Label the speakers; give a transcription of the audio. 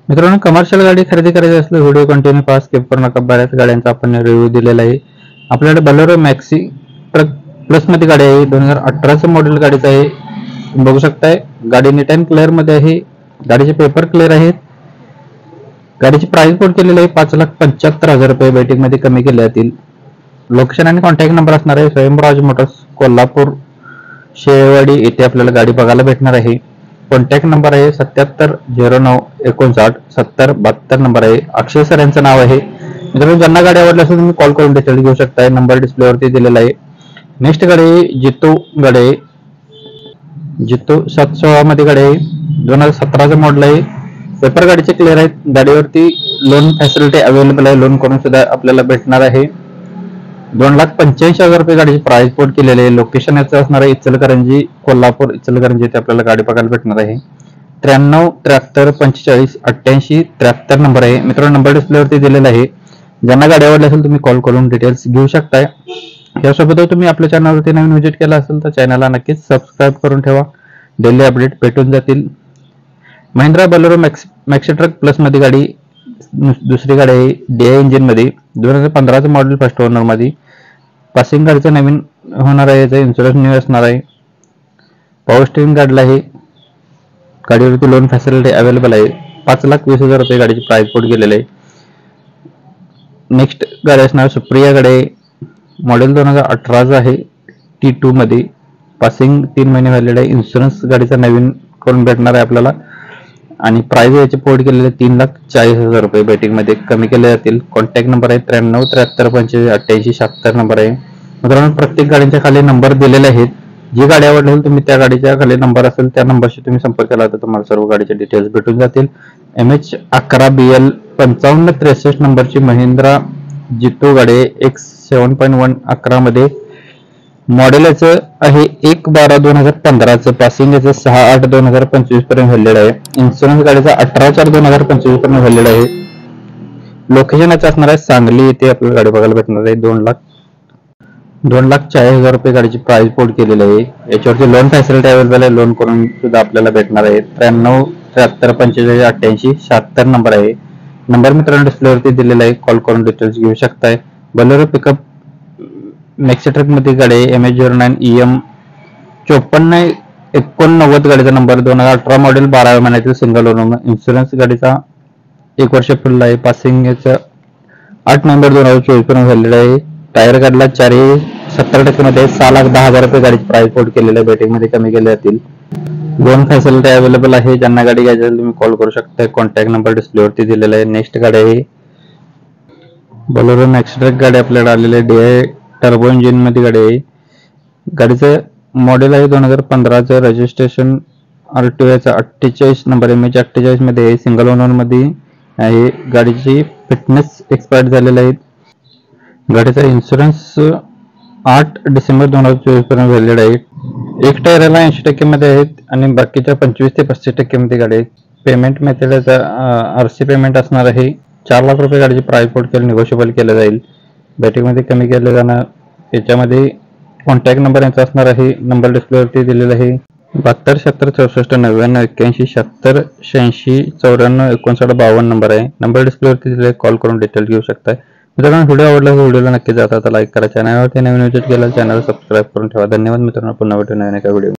Speaker 1: मित्रांनो, कमर्शियल गाडी खरेदी करायची असल्यास व्हिडिओ कंटिन्यू पहा, स्किप करू नका. बऱ्याच गाड्यांचा आपण रिव्ह्यू दिलेला आहे. आपल्याकडे बोलेरो मॅक्सी ट्रक प्लस मध्ये गाडी आहे. 2018 मॉडेल गाडीच आहे. बघू शकताय गाडी नीट अँड क्लिअर मध्ये आहे. गाडीचे पेपर क्लिअर आहेत. गाडीची प्राइस कोड केलेली आहे 5,75,000 रुपये. बेटिंग मध्ये कमी केले जातील. लोकेशन आणि कॉन्टॅक्ट नंबर असणार आहे स्वयंराज मोटर्स, कोल्हापूर शेळवाडी येथे आपल्याला गाडी बघायला भेटणार आहे. कॉन्टॅक्ट नंबर आहे 7709597072 नंबर आहे. अक्षय सर यांचं नाव आहे. मित्रांनो, ज्यांना गाडी आवडली असेल तुम्ही कॉल करून डिटेल घेऊ शकताय. नंबर डिस्प्लेवरती दिलेला आहे. नेक्स्ट गाडी आहे जितो गाडी आहे. जितो 716 मध्ये गाडी आहे. 2017 मॉडेल आहे. पेपर गाडीचे क्लिअर आहेत. गाडीवरती लोन फॅसिलिटी अवेलेबल आहे. लोन करून सुद्धा आपल्याला भेटणार आहे. 2,85,000 रुपये गाडीची प्राइस कोड केलेली आहे. लोकेशन याचं असणार आहे इचलकरंजी, कोल्हापूर इचलकरंजी येथे आपल्याला गाडी बघायला भेटणार आहे. 93 73 45 88 73 नंबर आहे. मित्रांनो, नंबर डिस्प्लेवरती दिलेला आहे. ज्यांना गाडी आवडली असेल तुम्ही कॉल करून डिटेल्स घेऊ शकताय. यासोबत तुम्ही आपल्या चॅनलवरती नवीन व्हिजिट केला असेल तर चॅनलला नक्कीच सबस्क्राईब करून ठेवा. डेली अपडेट भेटून जातील. Mahindra Bolero maxi truck plus मध्ये गाडी दुसरी गाडी आहे. DI इंजिन मध्ये 2015 मॉडेल फर्स्ट ओनर मध्ये. पासिंग गाडीचं नवीन होणार आहे. याचा इन्शुरन्स न्यू असणार आहे. पॉवर स्टीअरिंग गाडीला आहे. गाडीवरती लोन फॅसिलिटी अवेलेबल आहे. 5,20,000 रुपये गाडीची प्राइस कोड केलेली आहे. नेक्स्ट गाडी असणार सुप्रिया गाडी. मॉडेल 2018 आहे. T2 मध्ये. पासिंग 3 महिने व्हॅलिड आहे. इन्शुरन्स गाडीचा नवीन करून भेटणार आहे आपल्याला. आणि प्राइस याचे पोर्ट केलेले 3,40,000 रुपये. बेटिंग मध्ये कमी केले जातील. कॉन्टॅक्ट नंबर आहे 93 73 45 88 नंबर आहे. मित्रांनो, प्रत्येक गाडीच्या खाली नंबर दिलेले आहेत. जी गाडी आवडली असेल तुम्ही त्या गाडीच्या खाली नंबर असेल त्या नंबरशी तुम्ही संपर्क केला तर तुम्हाला सर्व गाडीचे डिटेल्स भेटून जातील. MH11BL 5563 नंबरची महिंद्रा जितो गाडी X 7.1 11 मध्ये. मॉडेल याचं आहे 1/12/2015 पासिंग याचं 6/8/2025 पर्यंत व्हॅलिड आहे. इन्शुरन्स गाडीचा 18/4/2025 पर्यंत व्हॅलिड आहे. लोकेशन याचं असणार आहे सांगली येथे आपल्याला गाडी बघायला भेटणार आहे. 2,40,000 रुपये गाडीची प्राइस कोड केलेली आहे. याच्यावरती लोन फॅसिलिटी अवेलेबल आहे. लोन करून सुद्धा आपल्याला भेटणार आहे. 93 73 45 88 76 नंबर आहे. नंबर मित्रांनो डिस्प्लेवरती दिलेला आहे. कॉल करून डिटेल्स घेऊ शकताय. बोलेरो पिकअप मॅक्सी ट्रक मध्ये गाडी आहे. MH09 EM 5489 गाडीचा नंबर. 2018 मॉडेल 12व्या महिन्यातील सिंगल ओनर. इन्शुरन्स गाडीचा 1 वर्ष फुल आहे. पासिंग याचं 8 नोव्हेंबर 2024 पर्यंत व्हॅलिड आहे. टायर गाडीला 70% मध्ये 6,10,000 रुपये गाडीची प्राइस कोड केलेली आहे. बेटिंग मध्ये कमी केले जातील. लोन फॅसिलिटी अवेलेबल आहे. ज्यांना गाडी घ्यायची असेल तुम्ही कॉल करू शकता. कॉन्टॅक्ट नंबर डिस्प्लेवरती दिलेला आहे. नेक्स्ट गाडी आहे बोलेरो मॅक्सी ट्रक गाडी आपल्याकडे आलेली आहे. DI टर्बो इंजिन मध्ये गाडी आहे. गाडीचं मॉडेल आहे 2015 रजिस्ट्रेशन RTO याचा 48 नंबर MH48 मध्ये आहे. सिंगल ओनर मध्ये आहे. गाडीची फिटनेस एक्सपायर्ड झालेला आहे. गाडीचा इन्शुरन्स 8 डिसेंबर 2024 पर्यंत व्हॅलिड आहे. एक टायरला 80% मध्ये आहेत आणि बाकीच्या 25 ते 35% मध्ये गाडी आहे. पेमेंट मेथडचा RC पेमेंट असणार आहे. 4 लाख रुपये गाडीची प्राइस कोड केलं निगोशिएबल केलं जाईल. बेटिंग मध्ये कमी केलं जाणार. याच्यामध्ये कॉन्टॅक्ट नंबर यांचा असणार आहे. नंबर डिस्प्लेवरती दिलेला आहे. 72 76 64 99 81 76 86 94 59 52 नंबर आहे. नंबर डिस्प्लेवरती दिलेला. कॉल करून डिटेल घेऊ शकताय. मित्रांनो, व्हिडिओ आवडला तर व्हिडिओला नक्की जाता लाईक करा. चॅनलवरती नवीन व्हिजिट केला चॅनल सबस्क्राईब करून ठेवा. धन्यवाद मित्रांनो. पुन्हा भेटू नवीन एका व्हिडिओ.